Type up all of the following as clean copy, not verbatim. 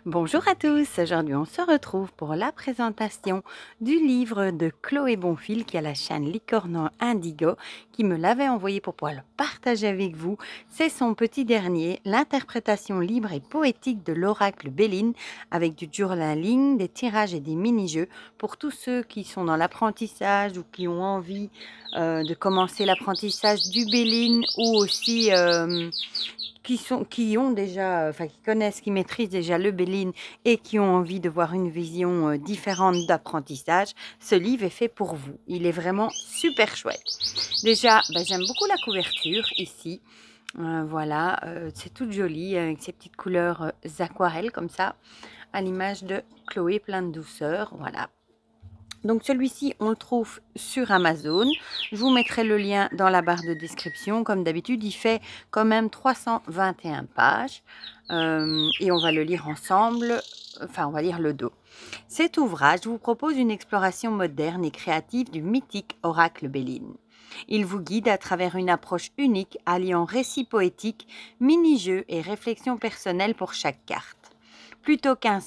Bonjour à tous, aujourd'hui on se retrouve pour la présentation du livre de Chloé Bonfil qui a la chaîne Licorne Indigo qui me l'avait envoyé pour pouvoir le partager avec vous. C'est son petit dernier, l'interprétation libre et poétique de l'oracle Béline avec du journaling, des tirages et des mini-jeux pour tous ceux qui sont dans l'apprentissage ou qui ont envie de commencer l'apprentissage du Béline ou aussi qui ont déjà, enfin qui connaissent, qui maîtrisent déjà le Béline et qui ont envie de voir une vision différente d'apprentissage, ce livre est fait pour vous. Il est vraiment super chouette. Déjà, j'aime beaucoup la couverture ici. Voilà, c'est toute jolie avec ces petites couleurs aquarelles comme ça, à l'image de Chloé, plein de douceur. Voilà. Donc celui-ci, on le trouve sur Amazon. Je vous mettrai le lien dans la barre de description. Comme d'habitude, il fait quand même 321 pages. Et on va le lire ensemble. Enfin, on va lire le dos. Cet ouvrage vous propose une exploration moderne et créative du mythique oracle Béline. Il vous guide à travers une approche unique alliant récit poétique, mini-jeux et réflexion personnelle pour chaque carte. Plutôt qu'une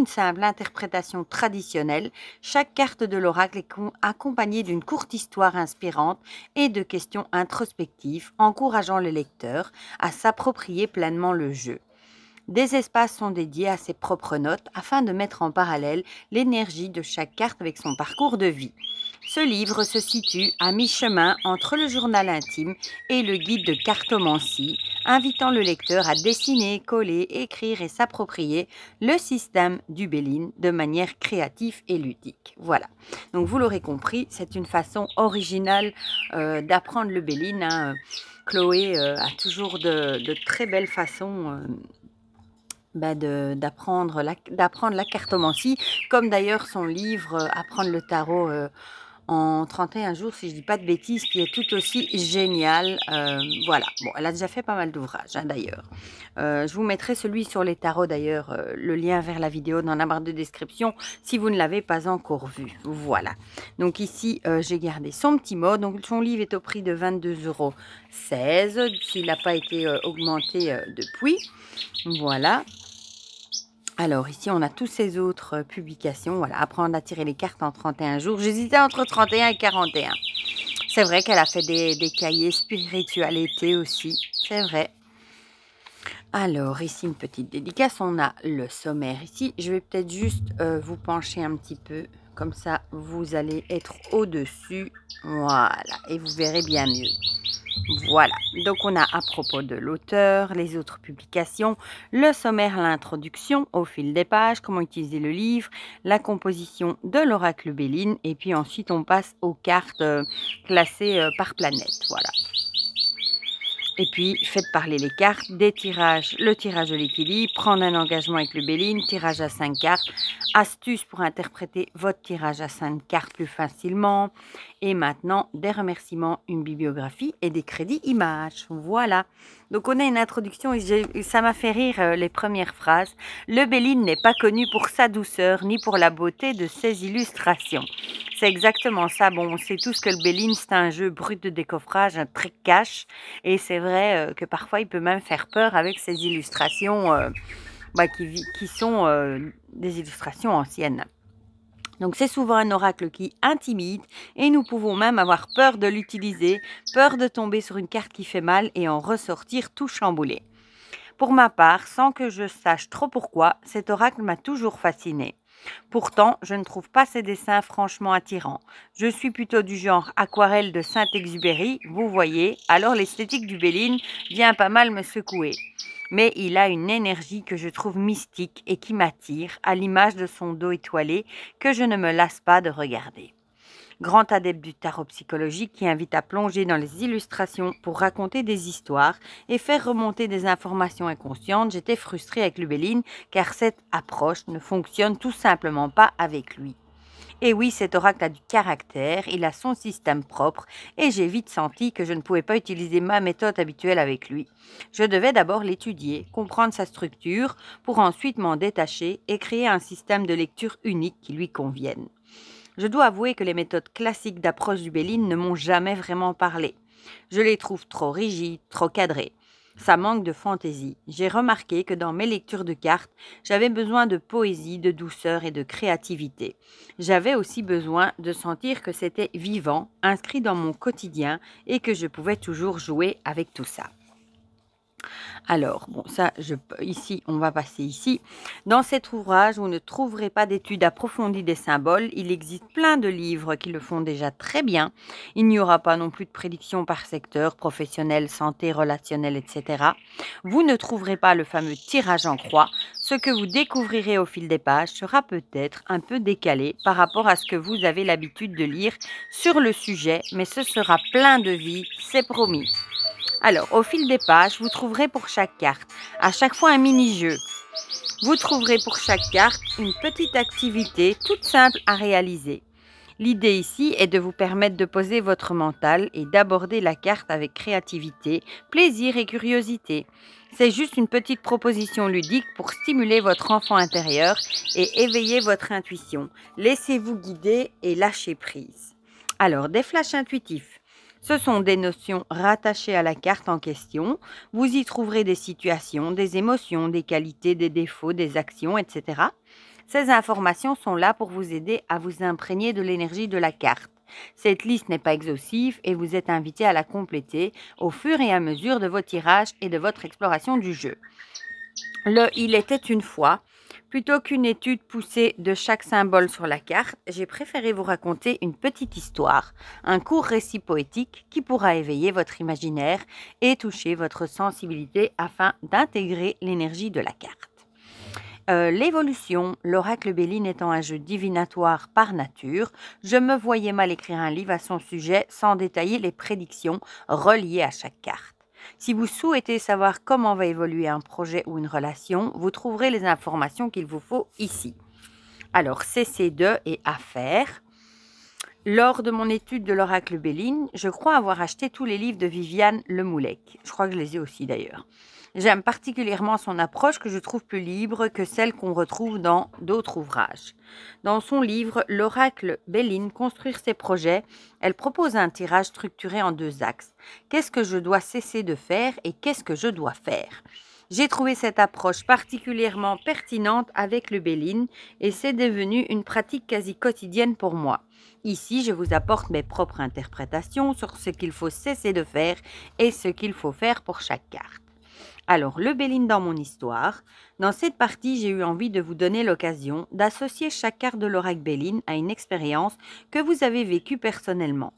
simple interprétation traditionnelle, chaque carte de l'oracle est accompagnée d'une courte histoire inspirante et de questions introspectives, encourageant le lecteur à s'approprier pleinement le jeu. Des espaces sont dédiés à ses propres notes afin de mettre en parallèle l'énergie de chaque carte avec son parcours de vie. Ce livre se situe à mi-chemin entre le journal intime et le guide de cartomancie, invitant le lecteur à dessiner, coller, écrire et s'approprier le système du Béline de manière créative et ludique. Voilà, donc vous l'aurez compris, c'est une façon originale d'apprendre le Béline, hein. Chloé a toujours de très belles façons d'apprendre la cartomancie, comme d'ailleurs son livre Apprendre le tarot en 31 jours, si je ne dis pas de bêtises, qui est tout aussi génial. Voilà, bon, elle a déjà fait pas mal d'ouvrages hein, d'ailleurs. Je vous mettrai celui sur les tarots d'ailleurs, le lien vers la vidéo dans la barre de description si vous ne l'avez pas encore vu. Voilà, donc ici j'ai gardé son petit mot. Donc son livre est au prix de 22,16 € s'il n'a pas été augmenté depuis. Voilà. Alors ici, on a tous ces autres publications. Voilà, apprendre à tirer les cartes en 31 jours. J'hésitais entre 31 et 41. C'est vrai qu'elle a fait des cahiers spiritualité aussi. C'est vrai. Alors ici, une petite dédicace. On a le sommaire ici. Je vais peut-être juste vous pencher un petit peu. Comme ça, vous allez être au-dessus. Voilà. Et vous verrez bien mieux. Voilà, donc on a à propos de l'auteur, les autres publications, le sommaire, l'introduction au fil des pages, comment utiliser le livre, la composition de l'oracle Béline, et puis ensuite on passe aux cartes classées par planète. Voilà. Et puis, faites parler les cartes, des tirages, le tirage de l'équilibre, prendre un engagement avec le Béline, tirage à 5 cartes, astuces pour interpréter votre tirage à 5 cartes plus facilement. Et maintenant, des remerciements, une bibliographie et des crédits images. Voilà. Donc, on a une introduction et ça m'a fait rire les premières phrases. Le Béline n'est pas connu pour sa douceur ni pour la beauté de ses illustrations. C'est exactement ça. Bon, on sait tous que le Béline, c'est un jeu brut de décoffrage, un trick cash. Et c'est vrai que parfois, il peut même faire peur avec ses illustrations qui sont des illustrations anciennes. Donc, c'est souvent un oracle qui intimide et nous pouvons même avoir peur de l'utiliser, peur de tomber sur une carte qui fait mal et en ressortir tout chamboulé. Pour ma part, sans que je sache trop pourquoi, cet oracle m'a toujours fasciné. Pourtant, je ne trouve pas ses dessins franchement attirants. Je suis plutôt du genre aquarelle de Saint-Exupéry, vous voyez, alors l'esthétique du Béline vient pas mal me secouer. Mais il a une énergie que je trouve mystique et qui m'attire, à l'image de son dos étoilé que je ne me lasse pas de regarder. Grand adepte du tarot psychologique qui invite à plonger dans les illustrations pour raconter des histoires et faire remonter des informations inconscientes, j'étais frustrée avec le Béline car cette approche ne fonctionne tout simplement pas avec lui. Et oui, cet oracle a du caractère, il a son système propre et j'ai vite senti que je ne pouvais pas utiliser ma méthode habituelle avec lui. Je devais d'abord l'étudier, comprendre sa structure pour ensuite m'en détacher et créer un système de lecture unique qui lui convienne. Je dois avouer que les méthodes classiques d'approche du Béline ne m'ont jamais vraiment parlé. Je les trouve trop rigides, trop cadrées. Ça manque de fantaisie. J'ai remarqué que dans mes lectures de cartes, j'avais besoin de poésie, de douceur et de créativité. J'avais aussi besoin de sentir que c'était vivant, inscrit dans mon quotidien et que je pouvais toujours jouer avec tout ça. Alors, bon, ça, ici, on va passer ici. Dans cet ouvrage, vous ne trouverez pas d'études approfondies des symboles. Il existe plein de livres qui le font déjà très bien. Il n'y aura pas non plus de prédictions par secteur, professionnel, santé, relationnel, etc. Vous ne trouverez pas le fameux tirage en croix. Ce que vous découvrirez au fil des pages sera peut-être un peu décalé par rapport à ce que vous avez l'habitude de lire sur le sujet, mais ce sera plein de vie, c'est promis. Alors, au fil des pages, vous trouverez pour chaque carte, à chaque fois un mini-jeu. Vous trouverez pour chaque carte une petite activité toute simple à réaliser. L'idée ici est de vous permettre de poser votre mental et d'aborder la carte avec créativité, plaisir et curiosité. C'est juste une petite proposition ludique pour stimuler votre enfant intérieur et éveiller votre intuition. Laissez-vous guider et lâchez prise. Alors, des flashs intuitifs. Ce sont des notions rattachées à la carte en question. Vous y trouverez des situations, des émotions, des qualités, des défauts, des actions, etc. Ces informations sont là pour vous aider à vous imprégner de l'énergie de la carte. Cette liste n'est pas exhaustive et vous êtes invité à la compléter au fur et à mesure de vos tirages et de votre exploration du jeu. Il était une fois. Plutôt qu'une étude poussée de chaque symbole sur la carte, j'ai préféré vous raconter une petite histoire, un court récit poétique qui pourra éveiller votre imaginaire et toucher votre sensibilité afin d'intégrer l'énergie de la carte. L'évolution, l'oracle Béline étant un jeu divinatoire par nature, je me voyais mal écrire un livre à son sujet sans détailler les prédictions reliées à chaque carte. Si vous souhaitez savoir comment va évoluer un projet ou une relation, vous trouverez les informations qu'il vous faut ici. Alors, CC2 et affaires. Lors de mon étude de l'oracle Béline, je crois avoir acheté tous les livres de Viviane Lemoulec. Je crois que je les ai aussi d'ailleurs. J'aime particulièrement son approche que je trouve plus libre que celle qu'on retrouve dans d'autres ouvrages. Dans son livre L'oracle Béline, construire ses projets, elle propose un tirage structuré en 2 axes. Qu'est-ce que je dois cesser de faire et qu'est-ce que je dois faire? J'ai trouvé cette approche particulièrement pertinente avec le Béline et c'est devenu une pratique quasi quotidienne pour moi. Ici, je vous apporte mes propres interprétations sur ce qu'il faut cesser de faire et ce qu'il faut faire pour chaque carte. Alors, le Béline dans mon histoire. Dans cette partie, j'ai eu envie de vous donner l'occasion d'associer chaque carte de l'oracle Béline à une expérience que vous avez vécue personnellement.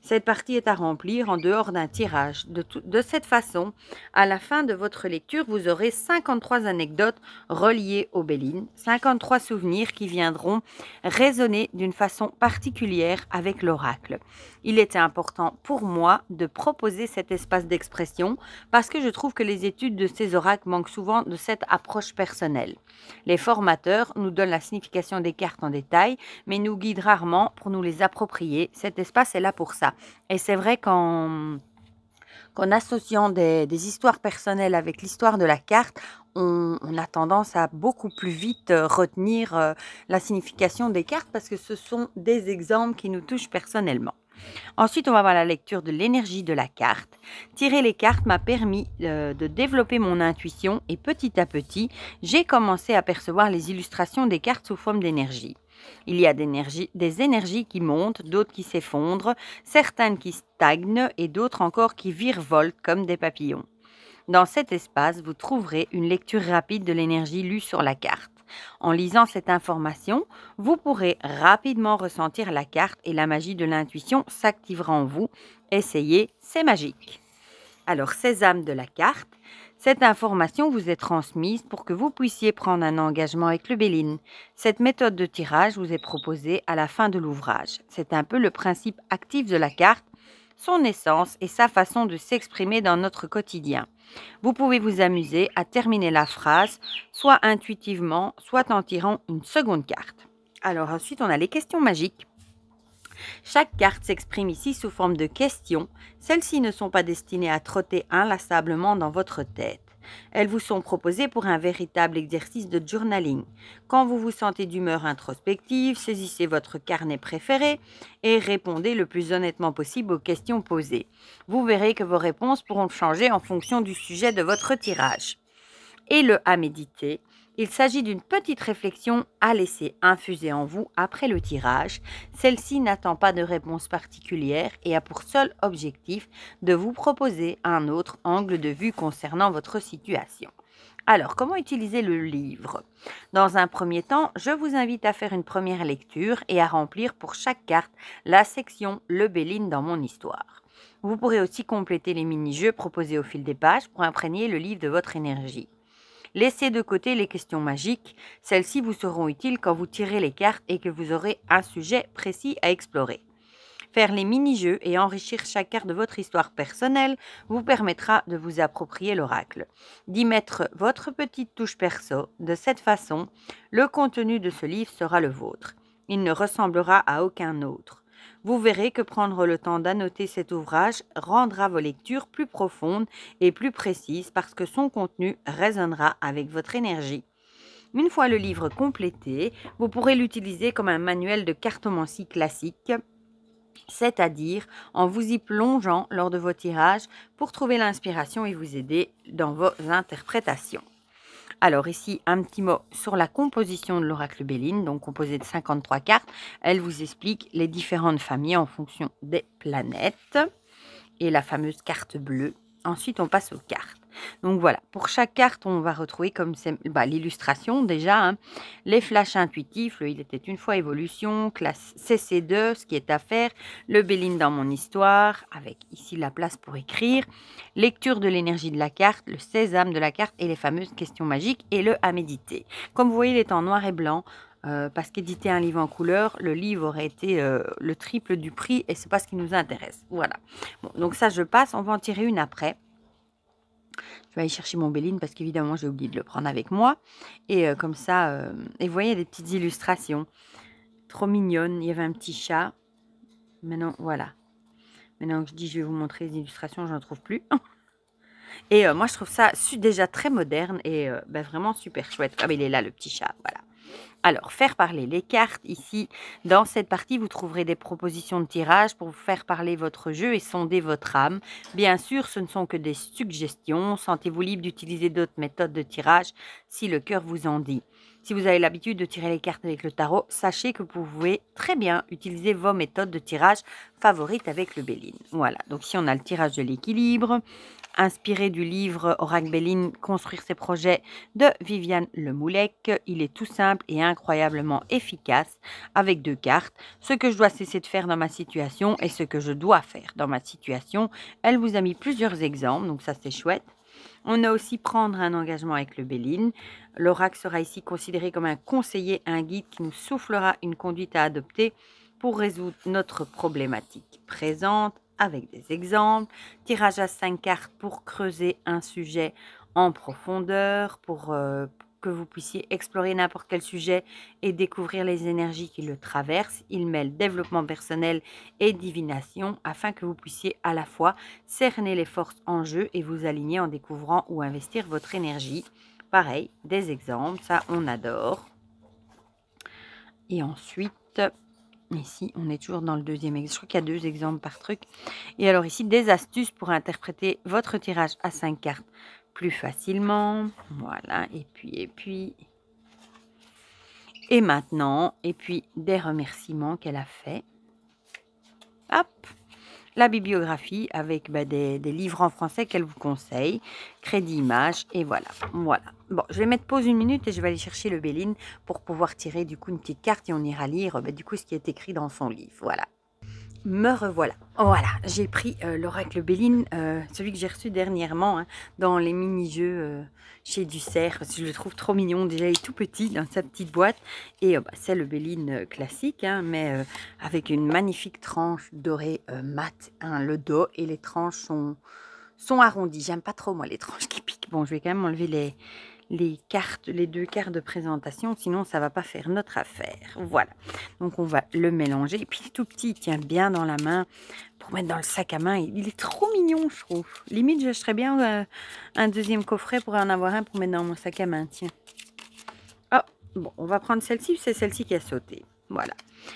Cette partie est à remplir en dehors d'un tirage. De cette façon, à la fin de votre lecture, vous aurez 53 anecdotes reliées au Béline, 53 souvenirs qui viendront résonner d'une façon particulière avec l'oracle. Il était important pour moi de proposer cet espace d'expression parce que je trouve que les études de ces oracles manquent souvent de cette approche personnelle. Les formateurs nous donnent la signification des cartes en détail, mais nous guident rarement pour nous les approprier. Cet espace est là pour ça. Et c'est vrai qu'en associant des histoires personnelles avec l'histoire de la carte, on a tendance à beaucoup plus vite retenir la signification des cartes parce que ce sont des exemples qui nous touchent personnellement. Ensuite, on va voir la lecture de l'énergie de la carte. Tirer les cartes m'a permis de développer mon intuition et petit à petit, j'ai commencé à percevoir les illustrations des cartes sous forme d'énergie. Il y a des énergies qui montent, d'autres qui s'effondrent, certaines qui stagnent et d'autres encore qui virevoltent comme des papillons. Dans cet espace, vous trouverez une lecture rapide de l'énergie lue sur la carte. En lisant cette information, vous pourrez rapidement ressentir la carte et la magie de l'intuition s'activera en vous. Essayez, c'est magique. Alors, sésame de la carte. Cette information vous est transmise pour que vous puissiez prendre un engagement avec le Béline. Cette méthode de tirage vous est proposée à la fin de l'ouvrage. C'est un peu le principe actif de la carte, son essence et sa façon de s'exprimer dans notre quotidien. Vous pouvez vous amuser à terminer la phrase, soit intuitivement, soit en tirant une seconde carte. Alors ensuite, on a les questions magiques. Chaque carte s'exprime ici sous forme de questions. Celles-ci ne sont pas destinées à trotter inlassablement dans votre tête. Elles vous sont proposées pour un véritable exercice de journaling. Quand vous vous sentez d'humeur introspective, saisissez votre carnet préféré et répondez le plus honnêtement possible aux questions posées. Vous verrez que vos réponses pourront changer en fonction du sujet de votre tirage. Et le à méditer, il s'agit d'une petite réflexion à laisser infuser en vous après le tirage. Celle-ci n'attend pas de réponse particulière et a pour seul objectif de vous proposer un autre angle de vue concernant votre situation. Alors, comment utiliser le livre? Dans un premier temps, je vous invite à faire une première lecture et à remplir pour chaque carte la section Le Béline dans mon histoire. Vous pourrez aussi compléter les mini-jeux proposés au fil des pages pour imprégner le livre de votre énergie. Laissez de côté les questions magiques, celles-ci vous seront utiles quand vous tirez les cartes et que vous aurez un sujet précis à explorer. Faire les mini-jeux et enrichir chaque carte de votre histoire personnelle vous permettra de vous approprier l'oracle, d'y mettre votre petite touche perso. De cette façon, le contenu de ce livre sera le vôtre. Il ne ressemblera à aucun autre. Vous verrez que prendre le temps d'annoter cet ouvrage rendra vos lectures plus profondes et plus précises parce que son contenu résonnera avec votre énergie. Une fois le livre complété, vous pourrez l'utiliser comme un manuel de cartomancie classique, c'est-à-dire en vous y plongeant lors de vos tirages pour trouver l'inspiration et vous aider dans vos interprétations. Alors ici, un petit mot sur la composition de l'oracle Béline, donc composé de 53 cartes. Elle vous explique les différentes familles en fonction des planètes et la fameuse carte bleue. Ensuite, on passe aux cartes. Donc voilà, pour chaque carte, on va retrouver comme l'illustration déjà, hein, les flashs intuitifs, le Il était une fois évolution, classe CC2, ce qui est à faire, le Béline dans mon histoire, avec ici la place pour écrire, lecture de l'énergie de la carte, le sésame de la carte et les fameuses questions magiques et le à méditer. Comme vous voyez, il est en noir et blanc. Parce qu'éditer un livre en couleur, le livre aurait été le triple du prix et c'est pas ce qui nous intéresse. Voilà. Bon, donc ça, je passe. On va en tirer une après. Je vais aller chercher mon Béline parce qu'évidemment, j'ai oublié de le prendre avec moi. Et comme ça, et vous voyez, il y a des petites illustrations. Trop mignonnes. Il y avait un petit chat. Maintenant, voilà. Maintenant que je dis je vais vous montrer les illustrations, je n'en trouve plus. Et moi, je trouve ça déjà très moderne et vraiment super chouette. Ah, mais il est là, le petit chat. Voilà. Alors, faire parler les cartes. Ici, dans cette partie, vous trouverez des propositions de tirage pour vous faire parler votre jeu et sonder votre âme. Bien sûr, ce ne sont que des suggestions. Sentez-vous libre d'utiliser d'autres méthodes de tirage si le cœur vous en dit. Si vous avez l'habitude de tirer les cartes avec le tarot, sachez que vous pouvez très bien utiliser vos méthodes de tirage favorites avec le Béline. Voilà, donc ici on a le tirage de l'équilibre, inspiré du livre Oracle Béline, Construire ses projets de Viviane Lemoulec. Il est tout simple et incroyablement efficace avec 2 cartes. Ce que je dois cesser de faire dans ma situation et ce que je dois faire dans ma situation. Elle vous a mis plusieurs exemples, donc ça c'est chouette. On a aussi prendre un engagement avec le Béline. L'oracle sera ici considéré comme un conseiller, un guide qui nous soufflera une conduite à adopter pour résoudre notre problématique présente avec des exemples. Tirage à 5 cartes pour creuser un sujet en profondeur, pour que vous puissiez explorer n'importe quel sujet et découvrir les énergies qui le traversent. Il mêle développement personnel et divination afin que vous puissiez à la fois cerner les forces en jeu et vous aligner en découvrant où investir votre énergie. Pareil, des exemples, ça on adore. Et ensuite, ici on est toujours dans le deuxième exemple, je crois qu'il y a 2 exemples par truc. Et alors ici, des astuces pour interpréter votre tirage à 5 cartes plus facilement. Voilà, et puis. Et maintenant, et puis des remerciements qu'elle a fait. Hop, la bibliographie avec des livres en français qu'elle vous conseille, crédit image, et voilà. Voilà. Bon, je vais mettre pause 1 minute et je vais aller chercher le Béline pour pouvoir tirer du coup une petite carte et on ira lire du coup ce qui est écrit dans son livre. Voilà. Me revoilà. Voilà, j'ai pris l'oracle Béline, celui que j'ai reçu dernièrement hein, dans les mini-jeux chez Dussert. Je le trouve trop mignon. Déjà, il est tout petit dans sa petite boîte. Et c'est le Béline classique, hein, mais avec une magnifique tranche dorée mat. Hein, le dos et les tranches sont arrondies. J'aime pas trop, moi, les tranches qui piquent. Bon, je vais quand même enlever les cartes, les 2 cartes de présentation, sinon ça va pas faire notre affaire. Voilà, donc on va le mélanger. Et puis il est tout petit, il tient bien dans la main pour mettre dans le sac à main. Il est trop mignon, je trouve. Limite, j'achèterais bien un deuxième coffret pour en avoir un pour mettre dans mon sac à main, tiens. Oh, bon, on va prendre celle-ci, c'est celle-ci qui a sauté. Voilà,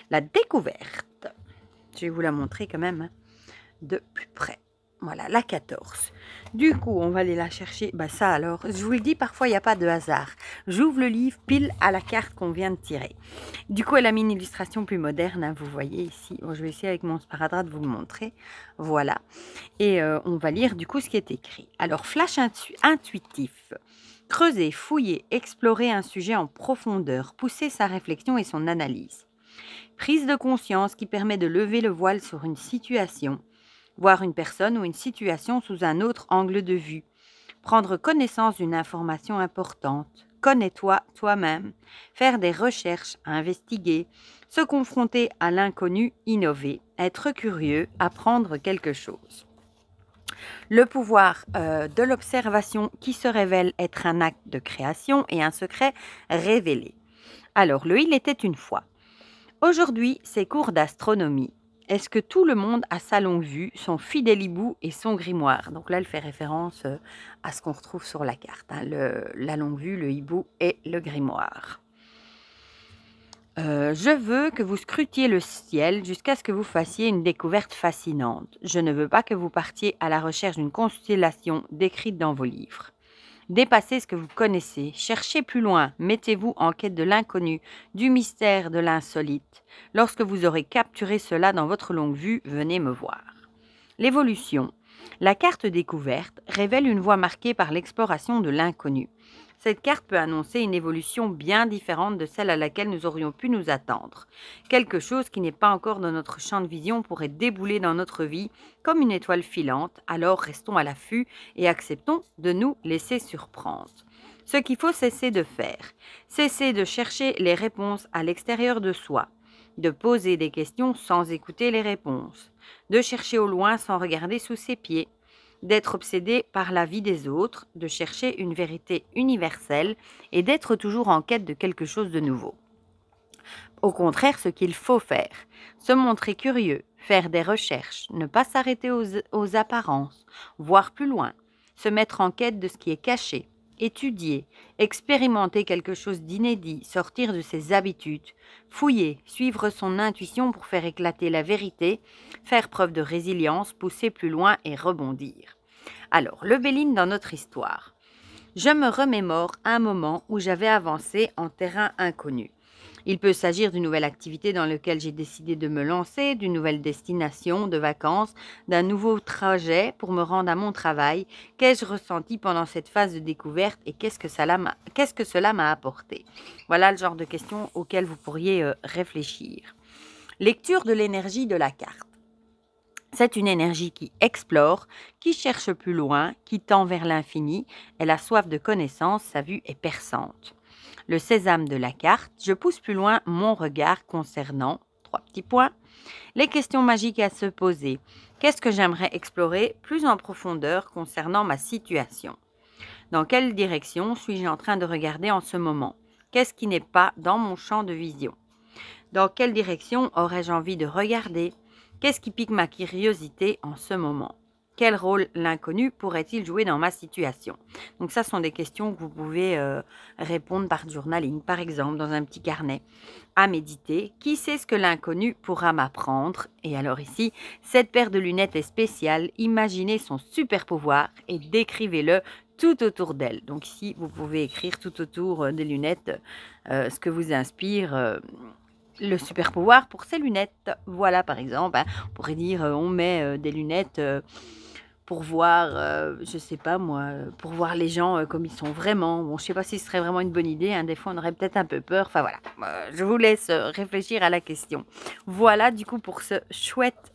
la découverte. Je vais vous la montrer quand même, hein, de plus près. Voilà, la 14. Du coup, on va aller la chercher. Bah ça alors, je vous le dis, parfois il n'y a pas de hasard. J'ouvre le livre pile à la carte qu'on vient de tirer. Du coup, elle a mis une illustration plus moderne, hein, vous voyez ici. Bon, je vais essayer avec mon sparadrap de vous le montrer. Voilà. Et on va lire du coup ce qui est écrit. Alors, flash intuitif. Creuser, fouiller, explorer un sujet en profondeur, pousser sa réflexion et son analyse. Prise de conscience qui permet de lever le voile sur une situation, voir une personne ou une situation sous un autre angle de vue, prendre connaissance d'une information importante, connais-toi toi-même, faire des recherches, investiguer, se confronter à l'inconnu, innover, être curieux, apprendre quelque chose. Le pouvoir de l'observation qui se révèle être un acte de création et un secret révélé. Alors, il était une fois. Aujourd'hui, c'est cours d'astronomie. Est-ce que tout le monde a sa longue vue, son fidèle hibou et son grimoire? Donc là, elle fait référence à ce qu'on retrouve sur la carte, hein, la longue vue, le hibou et le grimoire. Je veux que vous scrutiez le ciel jusqu'à ce que vous fassiez une découverte fascinante. Je ne veux pas que vous partiez à la recherche d'une constellation décrite dans vos livres. Dépassez ce que vous connaissez, cherchez plus loin, mettez-vous en quête de l'inconnu, du mystère, de l'insolite. Lorsque vous aurez capturé cela dans votre longue vue, venez me voir. L'évolution. La carte découverte révèle une voie marquée par l'exploration de l'inconnu. Cette carte peut annoncer une évolution bien différente de celle à laquelle nous aurions pu nous attendre. Quelque chose qui n'est pas encore dans notre champ de vision pourrait débouler dans notre vie comme une étoile filante, alors restons à l'affût et acceptons de nous laisser surprendre. Ce qu'il faut cesser de faire, cesser de chercher les réponses à l'extérieur de soi, de poser des questions sans écouter les réponses, de chercher au loin sans regarder sous ses pieds, d'être obsédé par la vie des autres, de chercher une vérité universelle et d'être toujours en quête de quelque chose de nouveau. Au contraire, ce qu'il faut faire, se montrer curieux, faire des recherches, ne pas s'arrêter aux apparences, voir plus loin, se mettre en quête de ce qui est caché, étudier, expérimenter quelque chose d'inédit, sortir de ses habitudes, fouiller, suivre son intuition pour faire éclater la vérité, faire preuve de résilience, pousser plus loin et rebondir. Alors, le Béline dans notre histoire. Je me remémore un moment où j'avais avancé en terrain inconnu. Il peut s'agir d'une nouvelle activité dans laquelle j'ai décidé de me lancer, d'une nouvelle destination de vacances, d'un nouveau trajet pour me rendre à mon travail. Qu'ai-je ressenti pendant cette phase de découverte et qu'est-ce que cela m'a apporté? Voilà le genre de questions auxquelles vous pourriez réfléchir. Lecture de l'énergie de la carte. C'est une énergie qui explore, qui cherche plus loin, qui tend vers l'infini. Elle a soif de connaissances, sa vue est perçante. Le sésame de la carte, je pousse plus loin mon regard concernant, 3 petits points, les questions magiques à se poser. Qu'est-ce que j'aimerais explorer plus en profondeur concernant ma situation? Dans quelle direction suis-je en train de regarder en ce moment? Qu'est-ce qui n'est pas dans mon champ de vision? Dans quelle direction aurais-je envie de regarder? Qu'est-ce qui pique ma curiosité en ce moment? Quel rôle l'inconnu pourrait-il jouer dans ma situation? Donc ça sont des questions que vous pouvez répondre par journaling, par exemple, dans un petit carnet. À méditer, qui sait ce que l'inconnu pourra m'apprendre? Et alors ici, cette paire de lunettes est spéciale. Imaginez son super pouvoir et décrivez-le tout autour d'elle. Donc ici, vous pouvez écrire tout autour des lunettes ce que vous inspire le super pouvoir pour ces lunettes. Voilà, par exemple, hein, on pourrait dire on met des lunettes pour voir, je sais pas moi, pour voir les gens comme ils sont vraiment. Bon, je sais pas si ce serait vraiment une bonne idée, hein, des fois on aurait peut-être un peu peur. Enfin voilà, je vous laisse réfléchir à la question. Voilà du coup pour ce chouette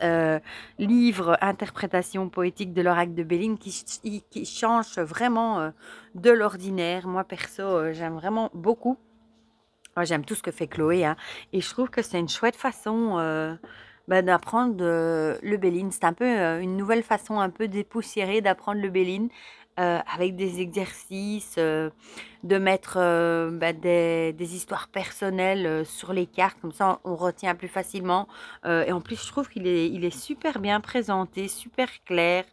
livre interprétation poétique de l'oracle de Béline qui change vraiment de l'ordinaire. Moi perso, j'aime vraiment beaucoup. Moi, j'aime tout ce que fait Chloé, hein, et je trouve que c'est une chouette façon d'apprendre le Béline. C'est un peu une nouvelle façon un peu dépoussiérée d'apprendre le Béline. avec des exercices, de mettre, des histoires personnelles, sur les cartes, comme ça on retient plus facilement, et en plus je trouve qu'il est super bien présenté, super clair,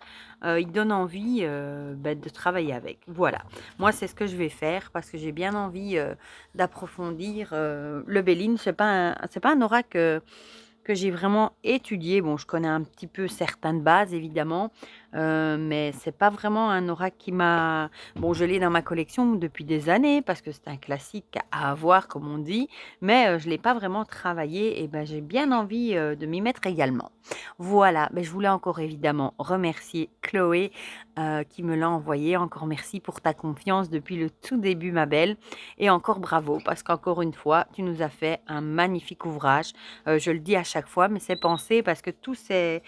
il donne envie, de travailler avec. Voilà, moi c'est ce que je vais faire parce que j'ai bien envie, d'approfondir, le Béline. C'est pas un oracle, que j'ai vraiment étudié. Bon, je connais un petit peu certaines bases évidemment, mais c'est pas vraiment un oracle qui m'a bon, je l'ai dans ma collection depuis des années parce que c'est un classique à avoir comme on dit, mais je l'ai pas vraiment travaillé et ben, j'ai bien envie, de m'y mettre également. Voilà, je voulais encore évidemment remercier Chloé, qui me l'a envoyé. Encore merci pour ta confiance depuis le tout début ma belle et encore bravo parce qu'encore une fois, tu nous as fait un magnifique ouvrage. Je le dis à chaque fois, mais c'est pensé parce que tous ces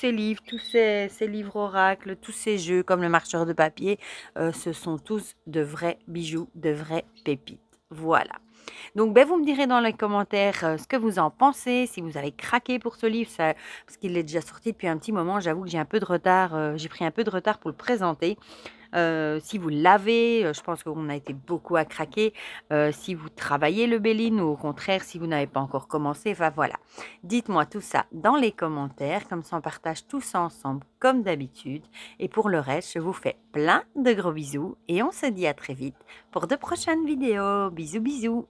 livres, tous ces livres oracles, tous ces jeux comme le marcheur de papier, ce sont tous de vrais bijoux, de vraies pépites. Voilà. Donc, vous me direz dans les commentaires ce que vous en pensez, si vous avez craqué pour ce livre, parce qu'il est déjà sorti depuis un petit moment. J'avoue que j'ai un peu de retard, j'ai pris un peu de retard pour le présenter. Si vous l'avez, je pense qu'on a été beaucoup à craquer. Si vous travaillez le Béline ou au contraire, si vous n'avez pas encore commencé, enfin voilà. Dites-moi tout ça dans les commentaires, comme ça on partage tout ça ensemble comme d'habitude. Et pour le reste, je vous fais plein de gros bisous et on se dit à très vite pour de prochaines vidéos. Bisous bisous.